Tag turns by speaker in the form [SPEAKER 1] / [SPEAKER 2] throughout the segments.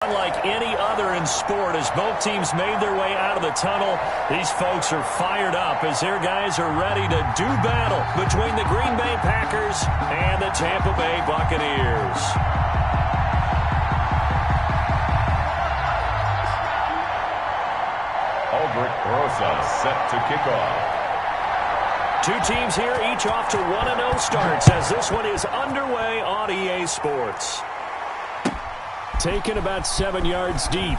[SPEAKER 1] unlike any other in sport. As both teams made their way out of the tunnel, these folks are fired up as their guys are ready to do battle between the Green Bay Packers and the Tampa Bay Buccaneers.
[SPEAKER 2] Aldrich Rosa set to kick off.
[SPEAKER 1] Two teams here, each off to 1-0 starts as this one is underway on EA Sports. Taken about 7 yards deep.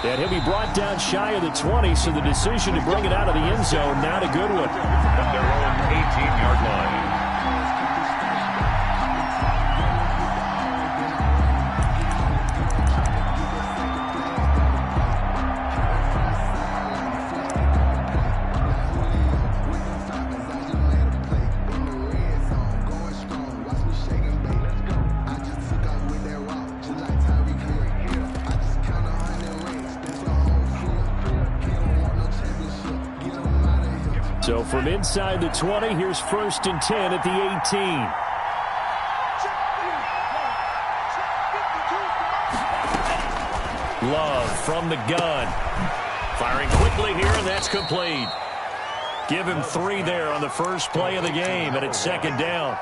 [SPEAKER 1] And he'll be brought down shy of the 20, so the decision to bring it out of the end zone, not a good one.
[SPEAKER 2] At their own 18-yard line.
[SPEAKER 1] So from inside the 20, here's 1st and 10 at the 18. Love from the gun. Firing quickly here, and that's complete. Give him 3 there on the first play of the game, and it's 2nd down.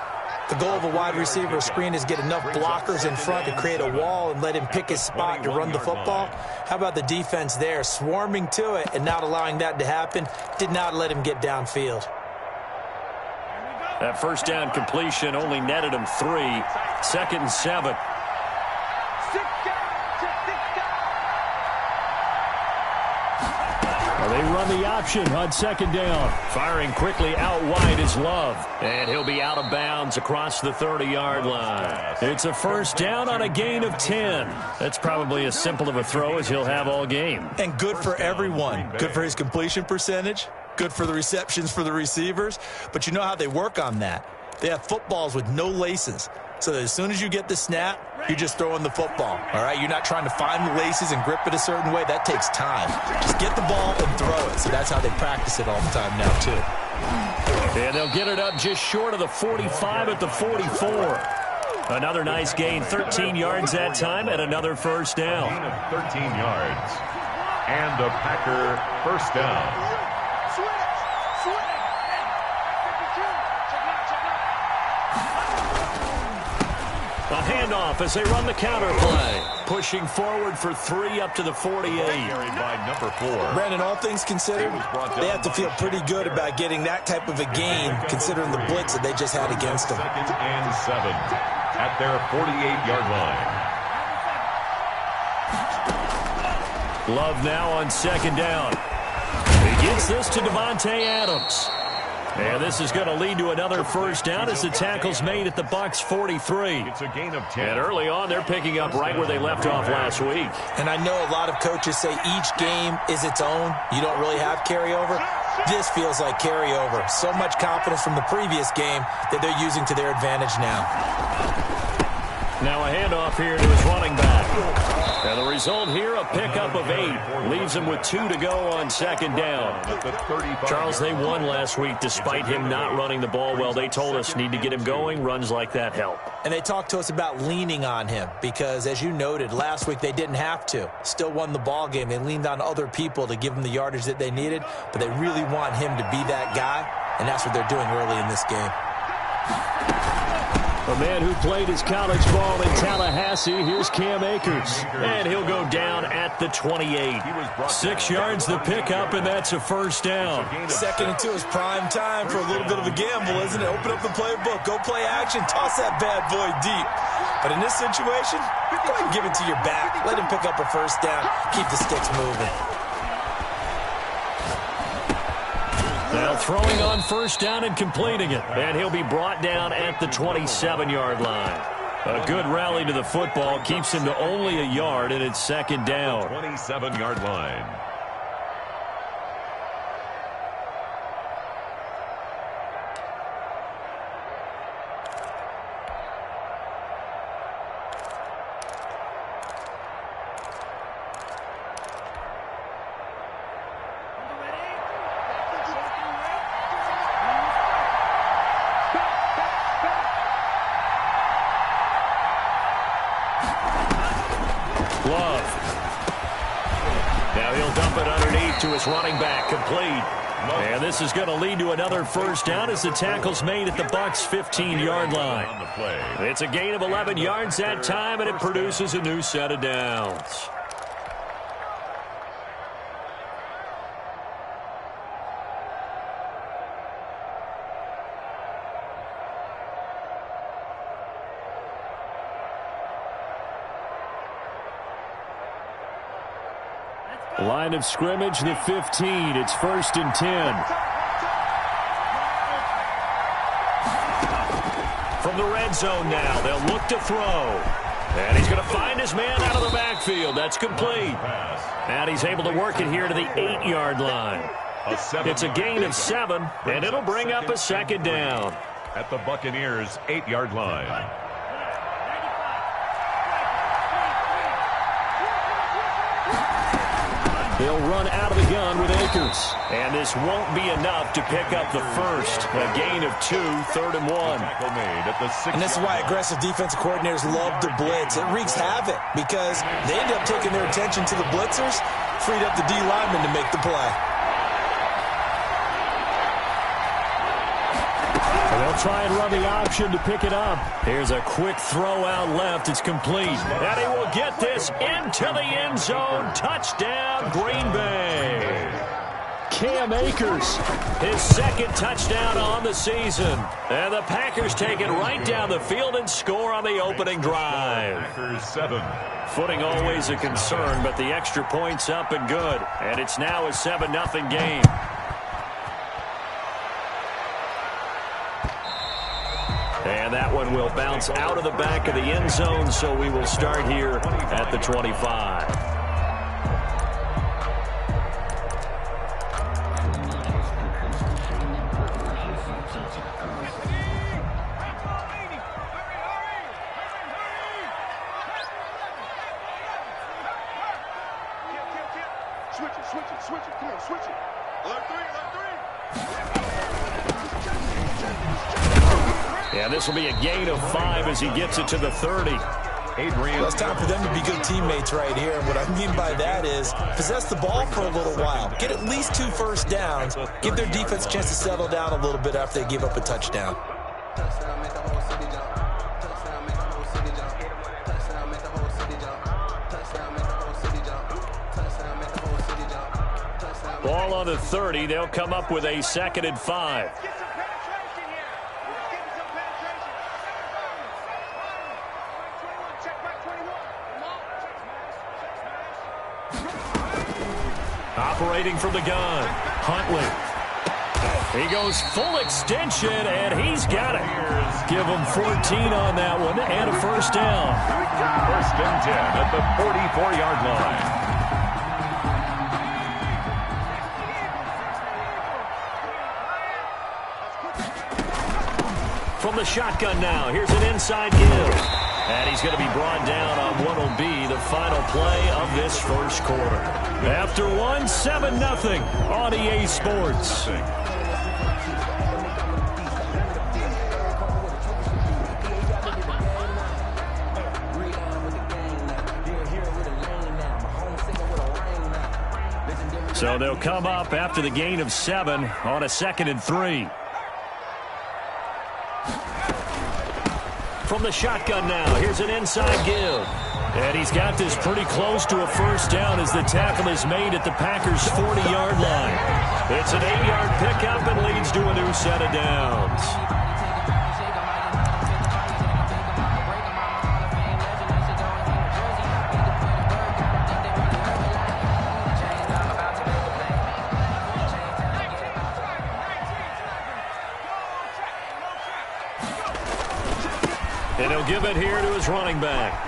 [SPEAKER 3] The goal of a wide receiver screen is get enough blockers in front to create a wall and let him pick his spot to run the football. How about the defense there, swarming to it and not allowing that to happen? Did not let him get downfield.
[SPEAKER 1] That first down completion only netted him 3. 2nd and 7. They run the option on 2nd down. Firing quickly out wide is Love. And he'll be out of bounds across the 30-yard line. It's a 1st down on a gain of 10. That's probably as simple of a throw as he'll have all game.
[SPEAKER 3] And good for everyone. Good for his completion percentage. Good for the receptions for the receivers. But you know how they work on that. They have footballs with no laces. So that as soon as you get the snap, you're just throwing the football, all right? You're not trying to find the laces and grip it a certain way. That takes time. Just get the ball and throw it. So that's how they practice it all the time now, too.
[SPEAKER 1] And they'll get it up just short of the 45 at the 44. Another nice gain, 13 yards that time, and another 1st down.
[SPEAKER 2] Gain of 13 yards. And a Packer 1st down.
[SPEAKER 1] A handoff as they run the counter play. Pushing forward for 3 up to the 48.
[SPEAKER 2] Carried by number 4.
[SPEAKER 3] Brandon, all things considered, they have to feel pretty good about getting that type of a gain considering the blitz that they just had against them.
[SPEAKER 2] 2nd and 7 at their 48-yard line.
[SPEAKER 1] Love now on 2nd down. He gets this to Devontae Adams. And this is going to lead to another 1st down as the tackle's made at the Bucs 43.
[SPEAKER 2] It's a gain of 10.
[SPEAKER 1] And early on, they're picking up right where they left off last week.
[SPEAKER 3] And I know a lot of coaches say each game is its own. You don't really have carryover. This feels like carryover. So much confidence from the previous game that they're using to their advantage now.
[SPEAKER 1] Now a handoff here to his running back. And the result here, a pickup of 8. Leaves him with 2 to go on 2nd down. Charles, they won last week despite him not running the ball well. They told us need to get him going. Runs like that help.
[SPEAKER 3] And they talked to us about leaning on him because, as you noted, last week they didn't have to. Still won the ball game. They leaned on other people to give them the yardage that they needed, but they really want him to be that guy, and that's what they're doing early in this game.
[SPEAKER 1] A man who played his college ball in Tallahassee, here's Cam Akers. And he'll go down at the 28. 6 yards the pickup, and that's a 1st down.
[SPEAKER 3] 2nd and 2 is prime time for a little bit of a gamble, isn't it? Open up the playbook, go play action, toss that bad boy deep. But in this situation, go ahead and give it to your back. Let him pick up a 1st down. Keep the sticks moving.
[SPEAKER 1] Now throwing on 1st down and completing it. And he'll be brought down at the 27-yard line. A good rally to the football keeps him to only a yard, and it's 2nd down.
[SPEAKER 2] 27-yard line.
[SPEAKER 1] glove. Now he'll dump it underneath to his running back, complete. And this is going to lead to another first down as the tackle's made at the Bucs' 15-yard line. It's a gain of 11 yards that time, and it produces a new set of downs. Line of scrimmage, the 15. It's 1st and 10. From the red zone now, they'll look to throw. And he's going to find his man out of the backfield. That's complete. And he's able to work it here to the 8-yard line. It's a gain of 7, and it'll bring up a second down.
[SPEAKER 2] At the Buccaneers' 8-yard line.
[SPEAKER 1] They'll run out of the gun with Akers. And this won't be enough to pick up the first. A gain of 2, 3rd and 1.
[SPEAKER 3] And this is why aggressive defensive coordinators love to blitz. It wreaks havoc because they end up taking their attention to the blitzers, freed up the D lineman to make the play.
[SPEAKER 1] They'll try and run the option to pick it up. Here's a quick throw out left. It's complete. And he will get this into the end zone. Touchdown, Green Bay. Cam Akers, his second touchdown on the season. And the Packers take it right down the field and score on the opening drive.
[SPEAKER 2] Packers 7.
[SPEAKER 1] Footing always a concern, but the extra point's up and good. And it's now a 7-0 game. And that one will bounce out of the back of the end zone, so we will start here at the 25.
[SPEAKER 4] Switch it. Come on, switch it. Alert 3.
[SPEAKER 1] Yeah, this will be a gain of 5 as he gets it to the 30.
[SPEAKER 3] Well, it's time for them to be good teammates right here. And what I mean by that is possess the ball for a little while. Get at least 2 first downs. Give their defense a chance to settle down a little bit after they give up a touchdown.
[SPEAKER 1] Ball on the 30. They'll come up with a 2nd and 5. Operating from the gun, Huntley. He goes full extension, and he's got it. Give him 14 on that one, and a first down.
[SPEAKER 2] 1st and 10 at the 44-yard line.
[SPEAKER 1] From the shotgun now, here's an inside give. And he's going to be brought down on what will be the final play of this first quarter. After one, 7-0 on EA Sports. So they'll come up after the gain of 7 on a 2nd and 3. From the shotgun now, here's an inside give. And he's got this pretty close to a first down as the tackle is made at the Packers' 40-yard line. It's an 8-yard pickup and leads to a new set of downs. And he'll give it here to his running back.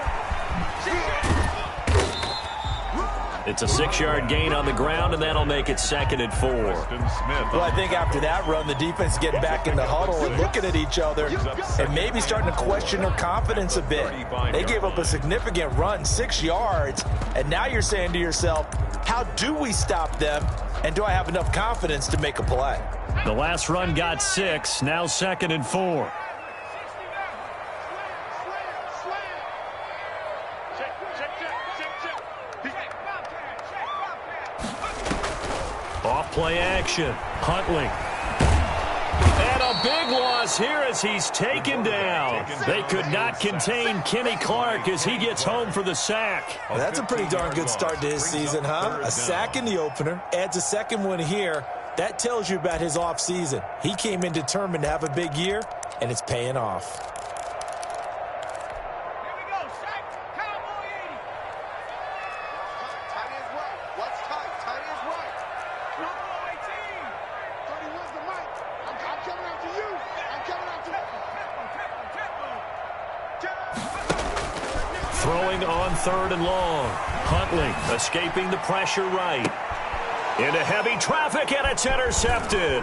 [SPEAKER 1] It's a 6-yard gain on the ground, and that'll make it 2nd and 4.
[SPEAKER 3] Well, I think after that run, the defense getting back in the huddle and looking at each other and maybe starting to question their confidence a bit. They gave up a significant run, 6 yards, and now you're saying to yourself, how do we stop them, and do I have enough confidence to make a play?
[SPEAKER 1] The last run got 6, now 2nd and 4. Off play action. Huntley. And a big loss here as he's taken down. They could not contain Kenny Clark as he gets home for the sack.
[SPEAKER 3] Well, that's a pretty darn good start to his season, huh? A sack in the opener, adds a second one here. That tells you about his offseason. He came in determined to have a big year, and it's paying off.
[SPEAKER 1] Throwing on 3rd and long. Huntley escaping the pressure right. Into heavy traffic, and it's intercepted.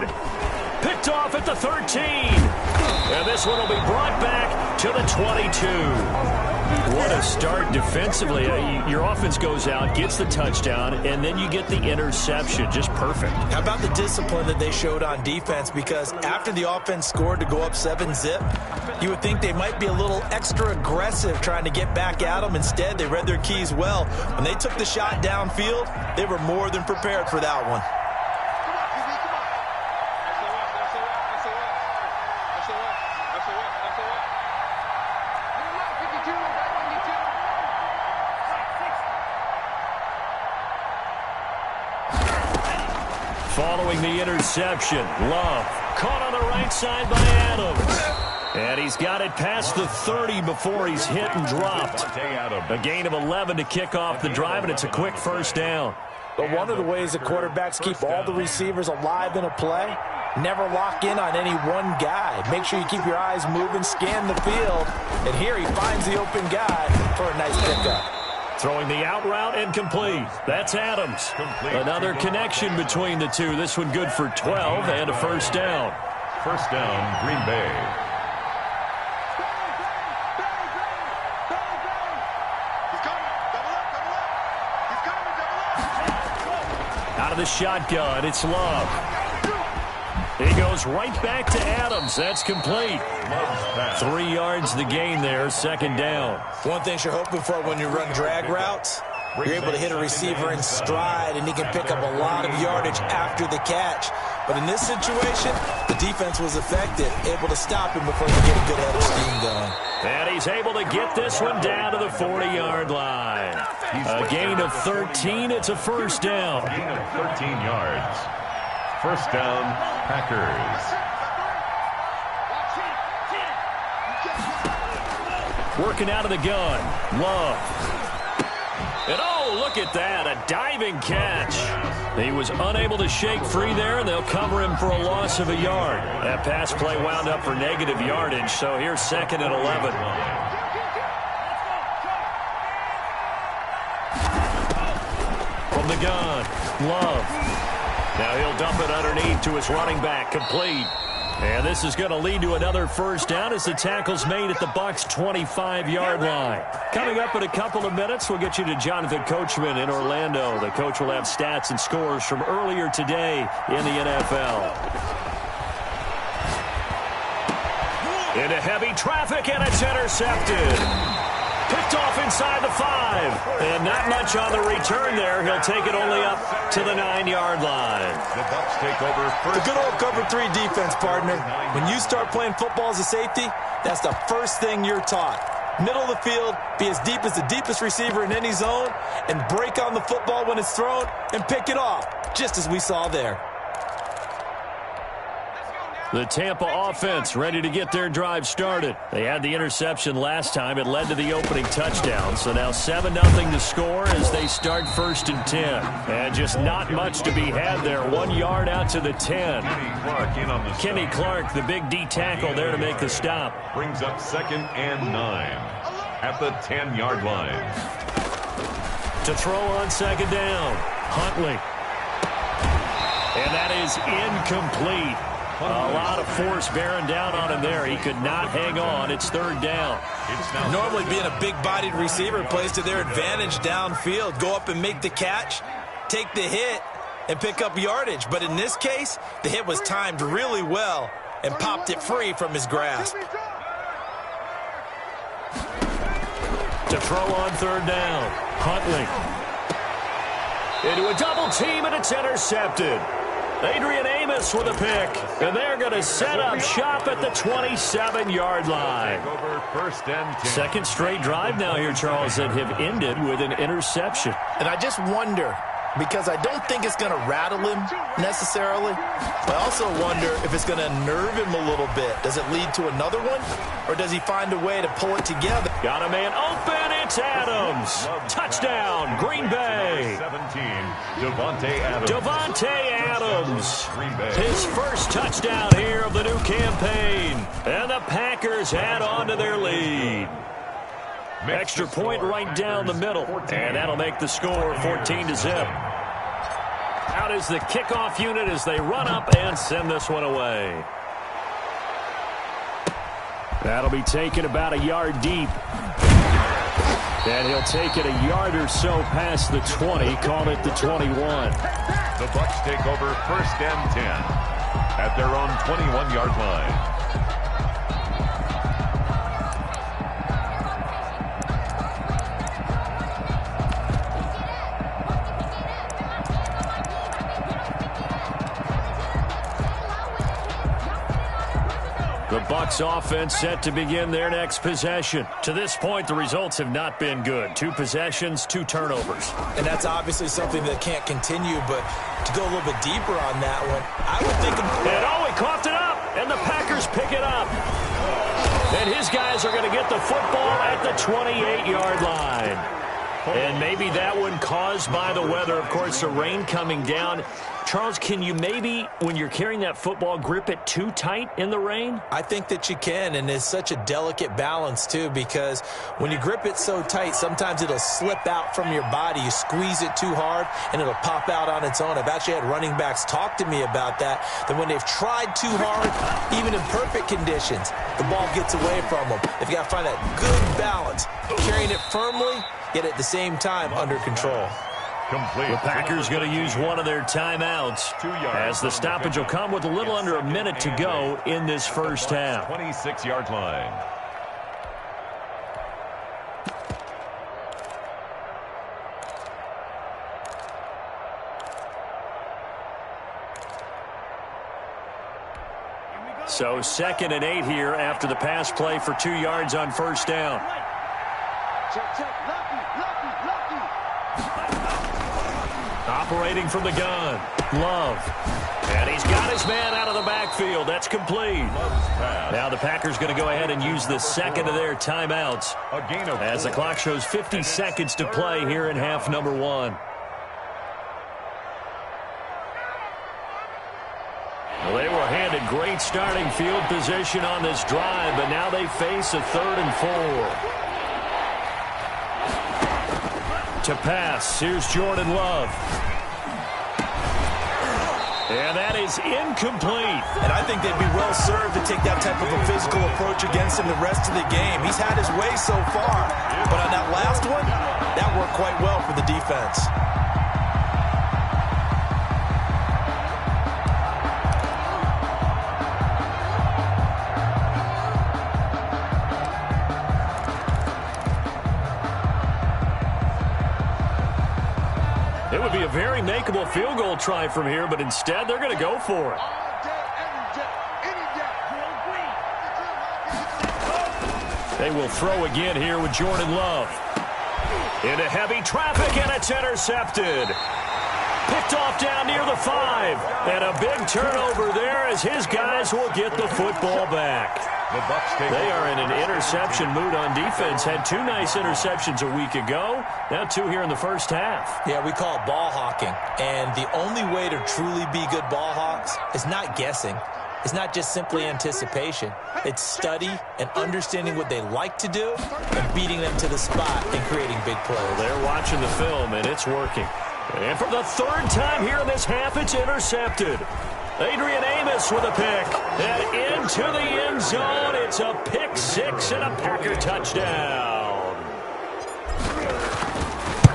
[SPEAKER 1] Picked off at the 13. And this one will be brought back to the 22. What a start defensively. Your offense goes out, gets the touchdown, and then you get the interception. Just perfect.
[SPEAKER 3] How about the discipline that they showed on defense? Because after the offense scored to go up 7-zip, you would think they might be a little extra aggressive trying to get back at them. Instead, they read their keys well. When they took the shot downfield, they were more than prepared for that one.
[SPEAKER 1] Following the interception, Love caught on the right side by Adams. And he's got it past the 30 before he's hit and dropped. A gain of 11 to kick off the drive, and it's a quick first down.
[SPEAKER 3] But one of the ways that quarterbacks keep all the receivers alive in a play, never lock in on any one guy. Make sure you keep your eyes moving, scan the field. And here he finds the open guy for a nice pickup.
[SPEAKER 1] Throwing the out route and complete. That's Adams. Another connection between the two. This one good for 12 and a first down.
[SPEAKER 2] First down, Green Bay.
[SPEAKER 1] Out of the shotgun, it's Love. He goes right back to Adams. That's complete. 3 yards the gain there, second down.
[SPEAKER 3] One thing you're hoping for when you run drag routes, you're able to hit a receiver in stride, and he can pick up a lot of yardage after the catch. But in this situation, the defense was effective, able to stop him before he could get a good head of steam going.
[SPEAKER 1] And he's able to get this one down to the 40-yard line. A gain of 13. It's a first down.
[SPEAKER 2] A gain of 13 yards. First down, Packers.
[SPEAKER 1] Working out of the gun. Love. And oh, look at that. A diving catch. He was unable to shake free there, and they'll cover him for a loss of a yard. That pass play wound up for negative yardage, so here's 2nd and 11. From the gun, Love. Now he'll dump it underneath to his running back, complete. And this is going to lead to another first down as the tackle's made at the Bucs' 25-yard line. Coming up in a couple of minutes, we'll get you to Jonathan Coachman in Orlando. The coach will have stats and scores from earlier today in the NFL. Into heavy traffic, and it's intercepted. Picked off inside the 5. And not much on the return there. He'll take it only up to the 9-yard line.
[SPEAKER 2] The Bucs take over first.
[SPEAKER 3] The good old cover 3 defense, partner. When you start playing football as a safety, that's the first thing you're taught. Middle of the field, be as deep as the deepest receiver in any zone, and break on the football when it's thrown and pick it off, just as we saw there.
[SPEAKER 1] The Tampa offense ready to get their drive started. They had the interception last time. It led to the opening touchdown. So now 7-0 to score as they start 1st and 10. And just not much to be had there. 1 yard out to the 10. Kenny Clark, the big D tackle there to make the stop.
[SPEAKER 2] Brings up 2nd and 9 at the 10-yard line.
[SPEAKER 1] To throw on 2nd down, Huntley. And that is incomplete. A lot of force bearing down on him there. He could not hang on. It's 3rd down.
[SPEAKER 3] Normally being a big-bodied receiver plays to their advantage downfield. Go up and make the catch, take the hit, and pick up yardage. But in this case, the hit was timed really well and popped it free from his grasp.
[SPEAKER 1] To throw on third down. Huntley. Into a double team, and it's intercepted. Adrian Amos with a pick, and they're going to set up shop at the 27-yard line. Second straight drive now here, Charles, that have ended with an interception.
[SPEAKER 3] And I just wonder, because I don't think it's going to rattle him necessarily. I also wonder if it's going to nerve him a little bit. Does it lead to another one, or does he find a way to pull it together?
[SPEAKER 1] Got a man open. It's Adams. Touchdown, Green Bay.
[SPEAKER 2] 17,
[SPEAKER 1] Devontae Adams. His first touchdown here of the new campaign. And the Packers add on to their lead. Extra point right down the middle. And that'll make the score 14-0. Out is the kickoff unit as they run up and send this one away. That'll be taken about a yard deep. And he'll take it a yard or so past the 20, call it the 21.
[SPEAKER 2] The Bucs take over 1st and 10 at their own 21-yard line.
[SPEAKER 1] The Bucs offense set to begin their next possession. To this point, the results have not been good. 2 possessions, 2 turnovers.
[SPEAKER 3] And that's obviously something that can't continue, but to go a little bit deeper on that one, I would think...
[SPEAKER 1] He coughed it up, and the Packers pick it up. And his guys are going to get the football at the 28-yard line. And maybe that one caused by the weather. Of course, the rain coming down. Charles, can you maybe, when you're carrying that football, grip it too tight in the rain?
[SPEAKER 3] I think that you can, and it's such a delicate balance, too, because when you grip it so tight, sometimes it'll slip out from your body. You squeeze it too hard, and it'll pop out on its own. I've actually had running backs talk to me about that when they've tried too hard, even in perfect conditions, the ball gets away from them. They've got to find that good balance, carrying it firmly, yet at the same time under control.
[SPEAKER 2] Complete.
[SPEAKER 1] The Packers going to use one of their timeouts as the stoppage will come with a little under a minute to go in this first half.
[SPEAKER 2] 26-yard line.
[SPEAKER 1] So 2nd and 8 here after the pass play for 2 yards on first down. Operating from the gun, Love. And he's got his man out of the backfield. That's complete. Now the Packers going to go ahead and use the second of their timeouts as the clock shows 50 seconds to play here in half number 1. Well, they were handed great starting field position on this drive, but now they face a 3rd and 4. To pass, here's Jordan Love. And that is incomplete.
[SPEAKER 3] And I think they'd be well served to take that type of a physical approach against him the rest of the game. He's had his way so far. But on that last one, that worked quite well for the defense.
[SPEAKER 1] It would be a very makeable field goal try from here, but instead they're going to go for it. They will throw again here with Jordan Love. Into heavy traffic, and it's intercepted. Picked off down near the 5. And a big turnover there as his guys will get the football back. They are in an interception mood on defense. Had 2 nice interceptions a week ago. Now 2 here in the first half.
[SPEAKER 3] Yeah, we call it ball hawking. And the only way to truly be good ball hawks is not guessing. It's not just simply anticipation. It's study and understanding what they like to do and beating them to the spot and creating big plays.
[SPEAKER 1] They're watching the film, and it's working. And for the 3rd time here in this half, it's intercepted. Adrian Amos with a pick. And into the end zone. It's a pick 6 and a Packer touchdown.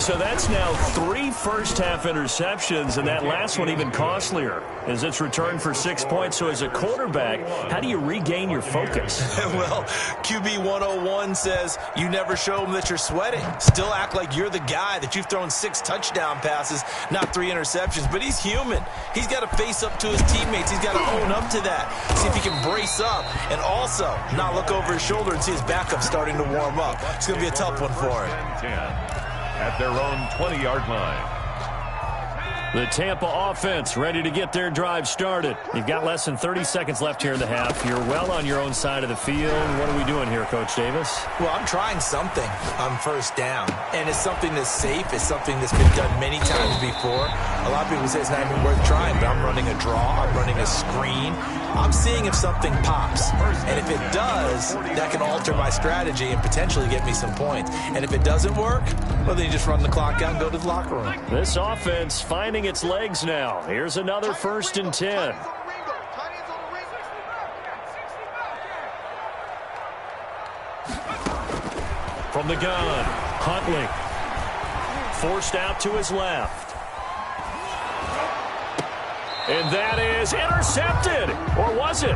[SPEAKER 1] So that's now 3 first-half interceptions, and that last one even costlier as it's returned for 6 points. So as a quarterback, how do you regain your focus?
[SPEAKER 3] Well, QB 101 says you never show them that you're sweating. Still act like you're the guy, that you've thrown 6 touchdown passes, not 3 interceptions. But he's human. He's got to face up to his teammates. He's got to own up to that. See if he can brace up and also not look over his shoulder and see his backup starting to warm up. It's going to be a tough one for him.
[SPEAKER 2] 10 at their own 20-yard line.
[SPEAKER 1] The Tampa offense ready to get their drive started. You've got less than 30 seconds left here in the half. You're well on your own side of the field. What are we doing here, Coach Davis?
[SPEAKER 3] Well, I'm trying something on first down, and it's something that's safe. It's something that's been done many times before. A lot of people say it's not even worth trying, but I'm running a draw. I'm running a screen. I'm seeing if something pops, and if it does, that can alter my strategy and potentially get me some points. And if it doesn't work, well, then you just run the clock out and go to the locker room.
[SPEAKER 1] This offense finding its legs now. Here's another 1st and 10. From the gun, Huntley. Forced out to his left. And that is intercepted. Or was it?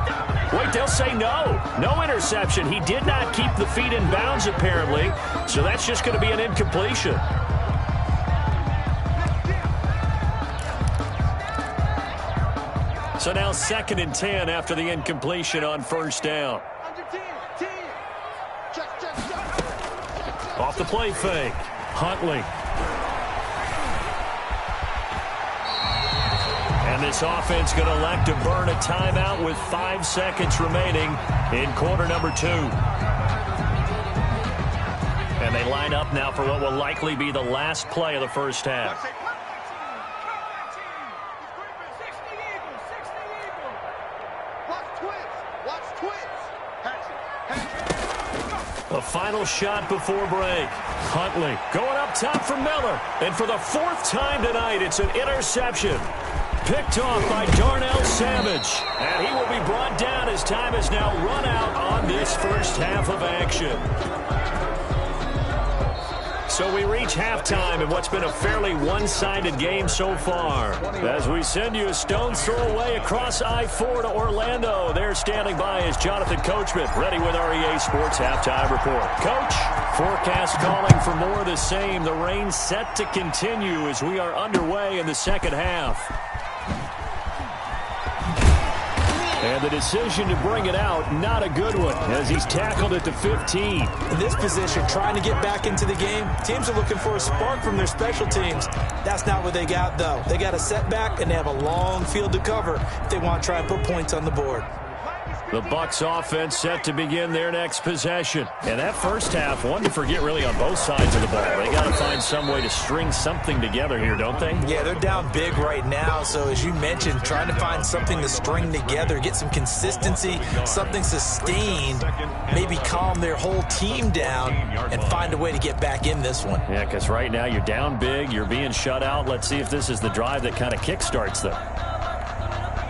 [SPEAKER 1] Wait, they'll say no. No interception. He did not keep the feet in bounds, apparently. So that's just going to be an incompletion. So now 2nd and 10 after the incompletion on first down. Off the play fake. Huntley. And this offense going to elect to burn a timeout with 5 seconds remaining in quarter number 2. And they line up now for what will likely be the last play of the first half. A final shot before break. Huntley going up top for Miller. And for the 4th time tonight, it's an interception. Picked off by Darnell Savage. And he will be brought down as time has now run out on this first half of action. So we reach halftime in what's been a fairly one-sided game so far. As we send you a stone's throw away across I-4 to Orlando. There standing by is Jonathan Coachman, ready with our EA Sports Halftime Report. Coach, forecast calling for more of the same. The rain set to continue as we are underway in the second half. And the decision to bring it out, not a good one, as he's tackled at the 15.
[SPEAKER 3] In this position, trying to get back into the game, teams are looking for a spark from their special teams. That's not what they got, though. They got a setback, and they have a long field to cover if they want to try and put points on the board.
[SPEAKER 1] The Bucs offense set to begin their next possession. And that first half, one to forget really on both sides of the ball. They got to find some way to string something together here, don't they?
[SPEAKER 3] Yeah, they're down big right now. So as you mentioned, trying to find something to string together, get some consistency, something sustained, maybe calm their whole team down and find a way to get back in this one.
[SPEAKER 1] Yeah, because right now you're down big, you're being shut out. Let's see if this is the drive that kind of kickstarts them.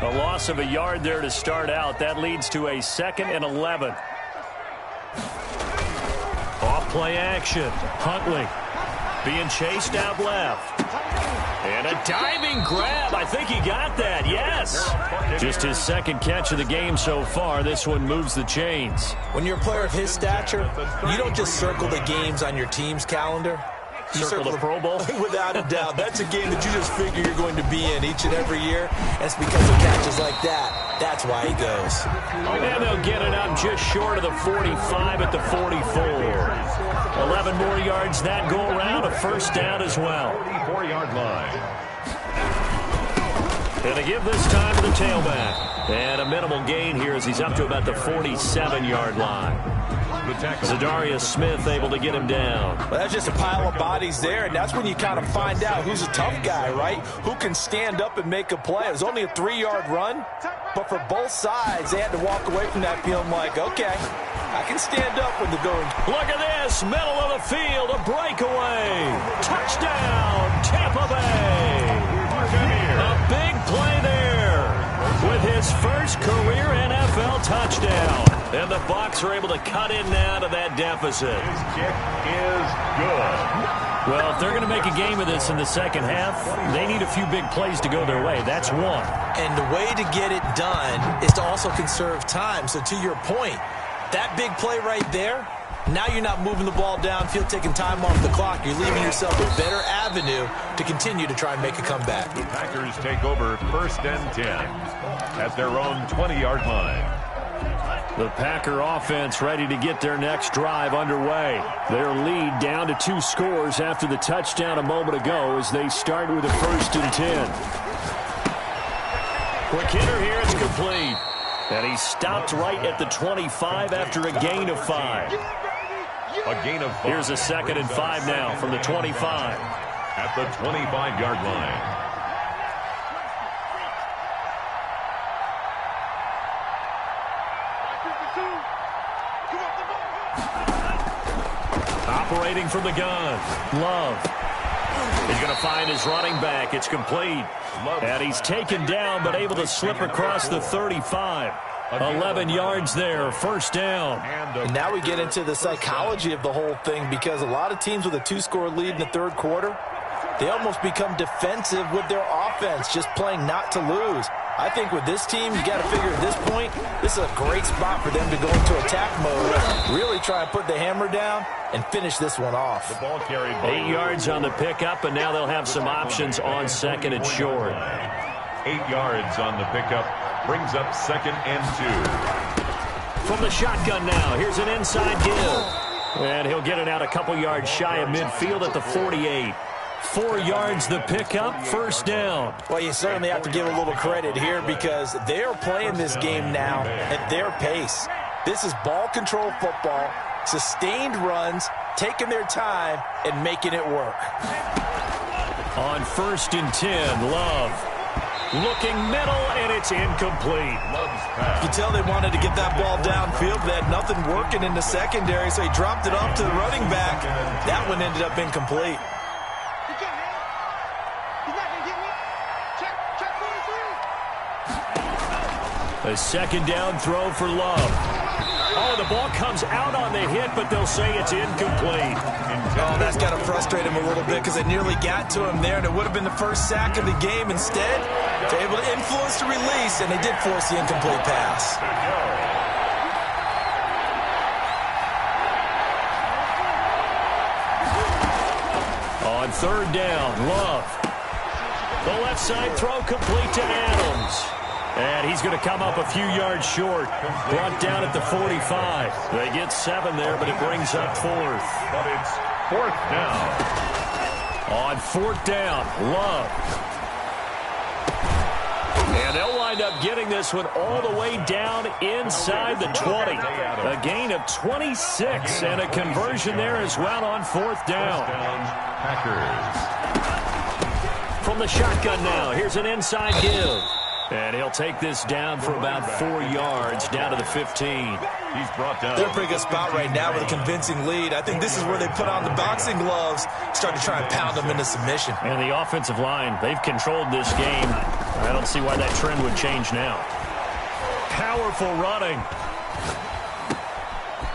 [SPEAKER 1] A loss of a yard there to start out. That leads to a 2nd and 11. Off play action. Huntley being chased out left. And a diving grab. I think he got that. Yes. Just his 2nd catch of the game so far. This one moves the chains.
[SPEAKER 3] When you're a player of his stature, you don't just circle the games on your team's calendar. You
[SPEAKER 1] circle the Pro Bowl?
[SPEAKER 3] Without a doubt. That's a game that you just figure you're going to be in each and every year. And it's because of catches like that. That's why he goes.
[SPEAKER 1] And they'll get it up just short of the 45 at the 44. 11 more yards that go around. A first down as well.
[SPEAKER 2] 44-yard line.
[SPEAKER 1] And they give this time to the tailback. And a minimal gain here as he's up to about the 47-yard line. Zadarius Smith able to get him down.
[SPEAKER 3] Well, that's just a pile of bodies there, and that's when you kind of find out who's a tough guy, right? Who can stand up and make a play. It was only a 3-yard run, but for both sides, they had to walk away from that feeling like, okay, I can stand up when they're going.
[SPEAKER 1] Look at this, middle of the field, a breakaway. Touchdown, Tampa Bay. A big play there with his first career NFL touchdown. And the Bucs are able to cut in now to that deficit.
[SPEAKER 2] His kick is good.
[SPEAKER 1] Well, if they're going to make a game of this in the second half, they need a few big plays to go their way. That's one.
[SPEAKER 3] And the way to get it done is to also conserve time. So to your point, that big play right there, now you're not moving the ball downfield, taking time off the clock. You're leaving yourself a better avenue to continue to try and make a comeback.
[SPEAKER 2] The Packers take over 1st and 10 at their own 20-yard line.
[SPEAKER 1] The Packer offense ready to get their next drive underway. Their lead down to 2 scores after the touchdown a moment ago as they start with a 1st and 10. Quick hitter here, it's complete. And he stopped right at the 25 after a gain of 5.
[SPEAKER 2] A gain of 5.
[SPEAKER 1] Here's a 2nd and 5 now from the 25.
[SPEAKER 2] At the 25-yard line.
[SPEAKER 1] Operating from the gun, Love. He's going to find his running back. It's complete. And he's taken down but able to slip across the 35. 11 yards there, 1st down.
[SPEAKER 3] And now we get into the psychology of the whole thing, because a lot of teams with a 2-score lead in the 3rd quarter, they almost become defensive with their offense, just playing not to lose. I think with this team, you got to figure at this point, this is a great spot for them to go into attack mode, really try and put the hammer down and finish this one off.
[SPEAKER 2] The ball carried by
[SPEAKER 1] 8 yards on the pickup, and now they'll have some options on 2nd and short.
[SPEAKER 2] 8 yards on the pickup brings up 2nd and 2.
[SPEAKER 1] From the shotgun now, here's an inside give. And he'll get it out a couple yards shy of midfield at the 48. 4 yards the pickup, 1st down.
[SPEAKER 3] Well, you certainly have to give a little credit here, because they're playing this game now at their pace. This is ball control football, sustained runs, taking their time, and making it work.
[SPEAKER 1] On 1st and 10, Love. Looking middle, and it's incomplete.
[SPEAKER 3] You can tell they wanted to get that ball downfield, but they had nothing working in the secondary, so he dropped it off to the running back. That one ended up incomplete.
[SPEAKER 1] A 2nd down throw for Love. Oh, the ball comes out on the hit, but they'll say it's incomplete.
[SPEAKER 3] Oh, that's got to frustrate him a little bit, because they nearly got to him there, and it would have been the 1st sack of the game. Instead, they're able to influence the release, and they did force the incomplete pass.
[SPEAKER 1] On 3rd down, Love. The left side throw complete to Adams. And he's going to come up a few yards short. Brought down at the 45. They get 7 there, but it brings up 4th.
[SPEAKER 2] But it's 4th down.
[SPEAKER 1] On 4th down, Love. And they'll wind up getting this one all the way down inside the 20. A gain of 26 and a conversion there as well on 4th down.
[SPEAKER 2] Packers.
[SPEAKER 1] From the shotgun now, here's an inside give. And he'll take this down for about 4 yards, down to the 15.
[SPEAKER 2] He's brought down.
[SPEAKER 3] They're in a pretty good spot right now with a convincing lead. I think this is where they put on the boxing gloves, start to try and pound them into submission.
[SPEAKER 1] And the offensive line, they've controlled this game. I don't see why that trend would change now. Powerful running.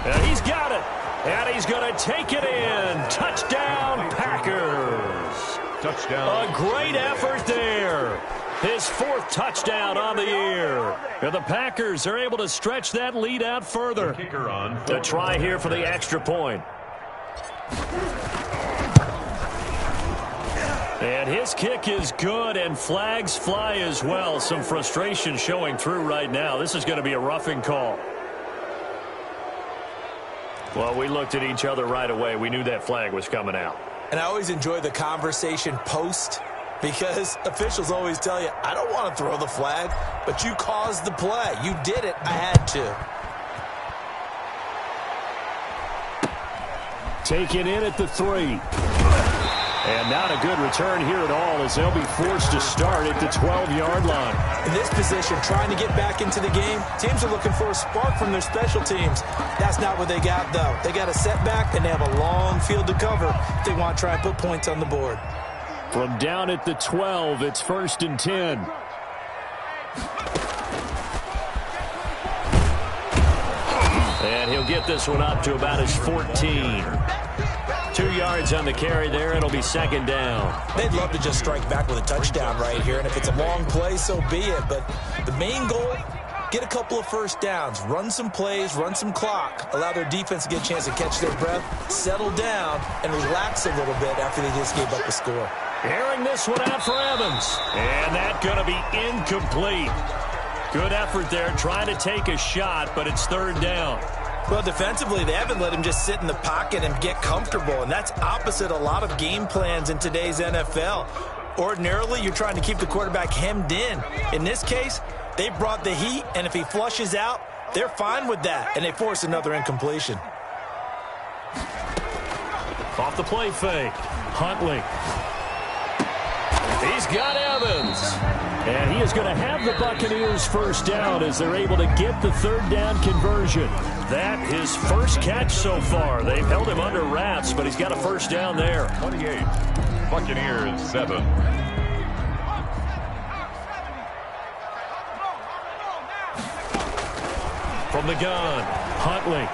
[SPEAKER 1] And he's got it. And he's going to take it in. Touchdown, Packers.
[SPEAKER 2] Touchdown.
[SPEAKER 1] A great effort there. His 4th touchdown on the year. And the Packers are able to stretch that lead out further.
[SPEAKER 2] Kicker on.
[SPEAKER 1] A try here for the extra point. And his kick is good, and flags fly as well. Some frustration showing through right now. This is going to be a roughing call. Well, we looked at each other right away. We knew that flag was coming out.
[SPEAKER 3] And I always enjoy the conversation post, because officials always tell you, I don't want to throw the flag, but you caused the play. You did it. I had to.
[SPEAKER 1] Taken in at the 3. And not a good return here at all, as they'll be forced to start at the 12-yard line.
[SPEAKER 3] In this position, trying to get back into the game, teams are looking for a spark from their special teams. That's not what they got, though. They got a setback, and they have a long field to cover if they want to try and put points on the board.
[SPEAKER 1] From down at the 12, it's 1st and 10. And he'll get this one up to about his 14. 2 2 yards on the carry there. It'll be second down.
[SPEAKER 3] They'd love to just strike back with a touchdown right here, and if it's a long play, so be it. But the main goal, get a couple of first downs, run some plays, run some clock, allow their defense to get a chance to catch their breath, settle down, and relax a little bit after they just gave up a score.
[SPEAKER 1] Airing this one out for Evans. And that's going to be incomplete. Good effort there, trying to take a shot, but it's third down.
[SPEAKER 3] Well, defensively, they haven't let him just sit in the pocket and get comfortable, and that's opposite a lot of game plans in today's NFL. Ordinarily, you're trying to keep the quarterback hemmed in. In this case, they brought the heat, and if he flushes out, they're fine with that, and they force another incompletion.
[SPEAKER 1] Off the play fake, Huntley. He's got Evans. And he is going to have the Buccaneers first down as they're able to get the third down conversion. That his first catch so far. They've held him under wraps, but he's got a first down there.
[SPEAKER 2] 28, Buccaneers 7.
[SPEAKER 1] From the gun, Huntley.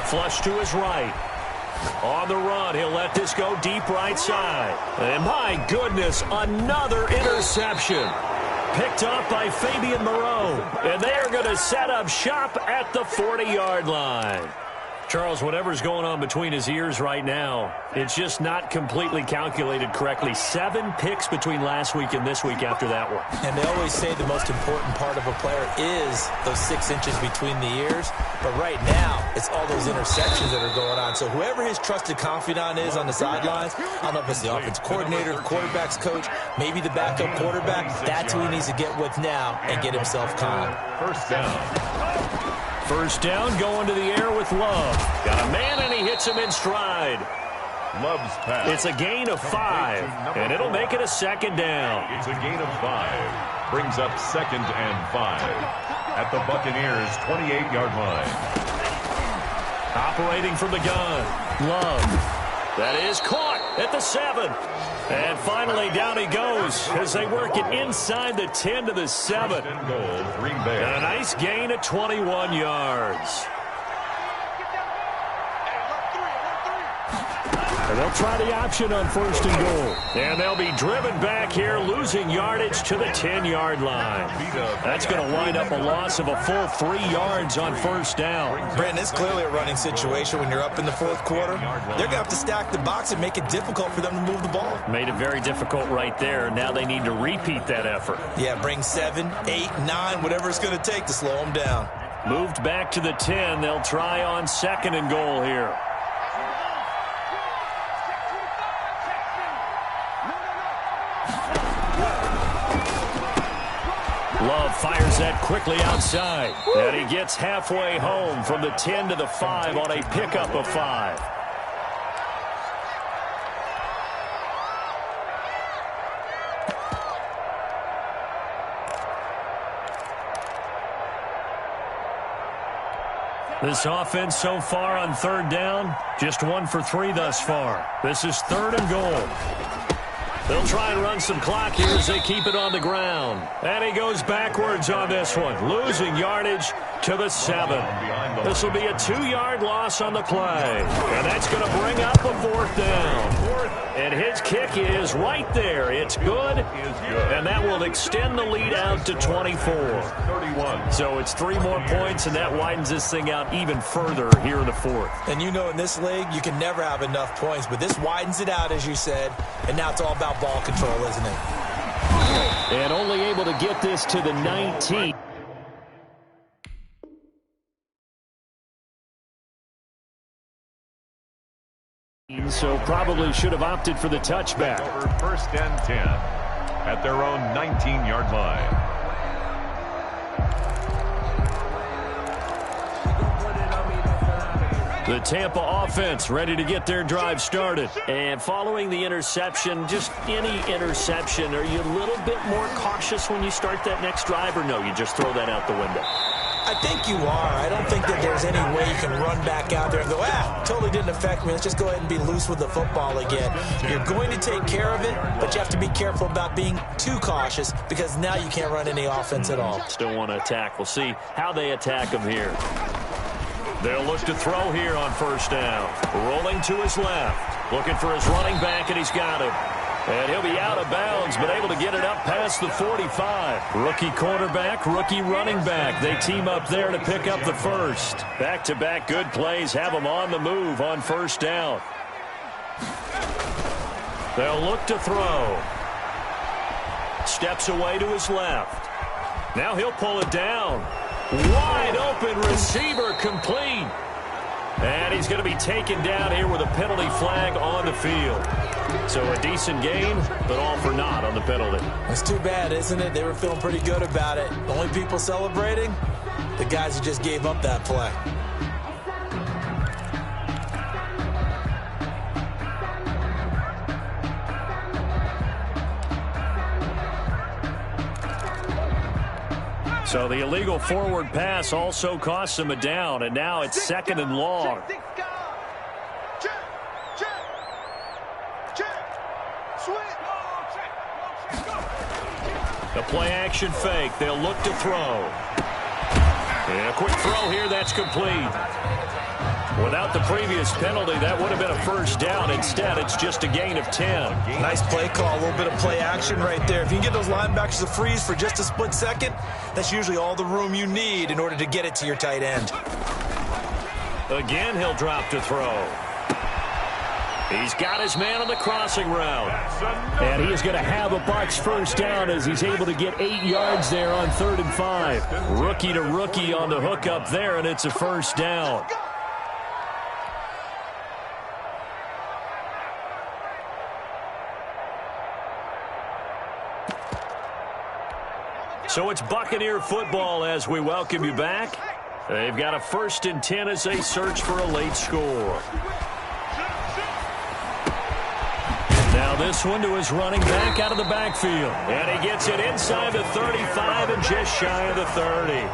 [SPEAKER 1] Flush to his right. On the run, he'll let this go deep right side. And my goodness, another interception. Picked off by Fabian Moreau. And they are going to set up shop at the 40-yard line. Charles, whatever's going on between his ears right now, it's just not completely calculated correctly. 7 picks between last week and this week after that one.
[SPEAKER 3] And they always say the most important part of a player is those 6 inches between the ears. But right now, it's all those interceptions that are going on. So whoever his trusted confidant is on the sidelines, I don't know if it's the offense coordinator, the quarterback's coach, maybe the backup quarterback, that's who he needs to get with now and get himself calm.
[SPEAKER 2] First down.
[SPEAKER 1] First down, going to the air with Love. Got a man, and he hits him in stride.
[SPEAKER 2] Love's pass.
[SPEAKER 1] It's a gain of 5, and it'll make it a second down.
[SPEAKER 2] It's a gain of 5. Brings up 2nd and 5 at the Buccaneers' 28-yard line.
[SPEAKER 1] Operating from the gun, Love. That is caught at the 7. And finally, down he goes as they work it inside the 10 to the 7.
[SPEAKER 2] And goal, Green Bay.
[SPEAKER 1] And a nice gain of 21 yards. And they'll try the option on 1st and goal. And they'll be driven back here, losing yardage to the 10-yard line. That's going to wind up a loss of a full 3 yards on 1st down.
[SPEAKER 3] Brandon, it's clearly a running situation when you're up in the 4th quarter. They're going to have to stack the box and make it difficult for them to move the ball.
[SPEAKER 1] Made it very difficult right there. Now they need to repeat that effort.
[SPEAKER 3] Yeah, bring 7, 8, 9, whatever it's going to take to slow them down.
[SPEAKER 1] Moved back to the 10. They'll try on 2nd and goal here. Love fires that quickly outside. And he gets halfway home from the 10 to the 5 on a pickup of 5. This offense so far on 3rd down, just 1 for 3 thus far. This is 3rd and goal. They'll try and run some clock here as they keep it on the ground. And he goes backwards on this one, losing yardage to the 7. This will be a 2-yard loss on the play. And that's going to bring up a 4th down. And his kick is right there. It's good. And that will extend the lead out to 24. So it's 3 more points, and that widens this thing out even further here in the 4th.
[SPEAKER 3] And you know in this league, you can never have enough points. But this widens it out, as you said. And now it's all about ball control, isn't it?
[SPEAKER 1] And only able to get this to the 19. So probably should have opted for the touchback.
[SPEAKER 2] Over 1st and 10 at their own 19-yard line.
[SPEAKER 1] The Tampa offense ready to get their drive started. And following the interception, just any interception, are you a little bit more cautious when you start that next drive, or no, you just throw that out the window?
[SPEAKER 3] I think you are. I don't think that there's any way you can run back out there and go, totally didn't affect me. Let's just go ahead and be loose with the football again. You're going to take care of it, but you have to be careful about being too cautious because now you can't run any offense at all.
[SPEAKER 1] Still want to attack. We'll see how they attack them here. They'll look to throw here on first down. Rolling to his left. Looking for his running back, and he's got him. And he'll be out of bounds, but able to get it up past the 45. Rookie quarterback, rookie running back. They team up there to pick up the first. Back-to-back good plays have them on the move on first down. They'll look to throw. Steps away to his left. Now he'll pull it down. Wide open receiver complete. And he's going to be taken down here with a penalty flag on the field. So a decent gain, but all for naught on the penalty.
[SPEAKER 3] That's too bad, isn't it? They were feeling pretty good about it. The only people celebrating, the guys who just gave up that play.
[SPEAKER 1] So the illegal forward pass also costs him a down, and now it's second and long. The play-action fake. They'll look to throw. And a quick throw here. That's complete. Without the previous penalty, that would have been a first down. Instead, it's just a gain of 10.
[SPEAKER 3] Nice play call. A little bit of play action right there. If you can get those linebackers to freeze for just a split second, that's usually all the room you need in order to get it to your tight end.
[SPEAKER 1] Again, he'll drop to throw. He's got his man on the crossing route. And he is going to have a Bucs first down as he's able to get 8 yards there on 3rd and 5. Rookie to rookie on the hook up there, and it's a first down. So it's Buccaneer football as we welcome you back. They've got a 1st and 10 as they search for a late score. Now this one to his running back out of the backfield. And he gets it inside the 35 and just shy of the 30.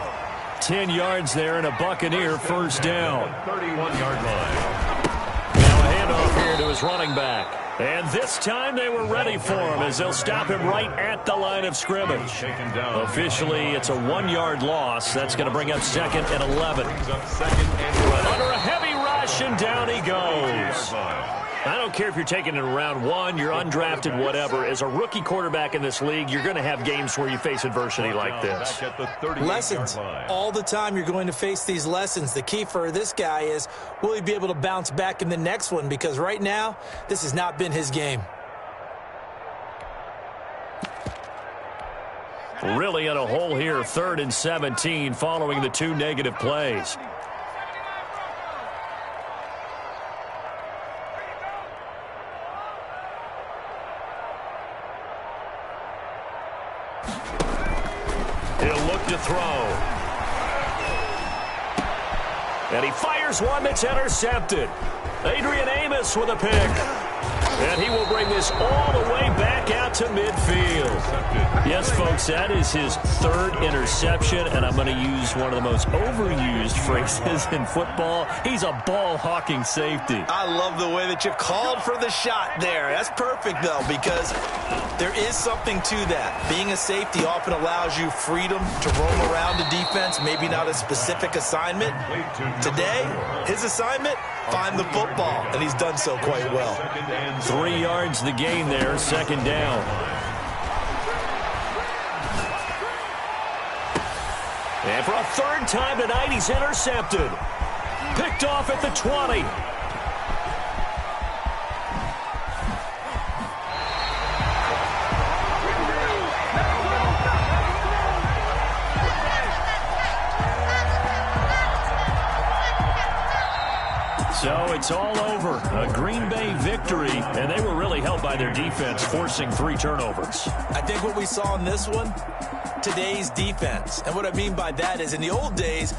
[SPEAKER 1] 10 yards there and a Buccaneer first down.
[SPEAKER 2] 31-yard line.
[SPEAKER 1] Now a handoff here to his running back. And this time they were ready for him as they'll stop him right at the line of scrimmage. Officially, it's a 1-yard loss. That's going to bring up 2nd and 11. Under a heavy rush, and down he goes. I don't care if you're taking it in round 1, you're undrafted, whatever. As a rookie quarterback in this league, you're going to have games where you face adversity like this.
[SPEAKER 3] Lessons. All the time you're going to face these lessons. The key for this guy is, will he be able to bounce back in the next one? Because right now, this has not been his game.
[SPEAKER 1] Really in a hole here, 3rd and 17 following the 2 negative plays. He'll look to throw. And he fires one that's intercepted. Adrian Amos with a pick. And he will bring this all the way back out to midfield. Yes, folks, that is his 3rd interception, and I'm going to use one of the most overused phrases in football. He's a ball-hawking safety.
[SPEAKER 3] I love the way that you called for the shot there. That's perfect, though, because there is something to that. Being a safety often allows you freedom to roam around the defense, maybe not a specific assignment. Today, his assignment, find the football, and he's done so quite well.
[SPEAKER 1] 3 yards the gain there, 2nd down. And for a 3rd time tonight, he's intercepted. Picked off at the 20. So it's all over. A Green Bay victory, and they were really helped by their defense, forcing 3 turnovers.
[SPEAKER 3] I think what we saw in this one, today's defense. And what I mean by that is in the old days,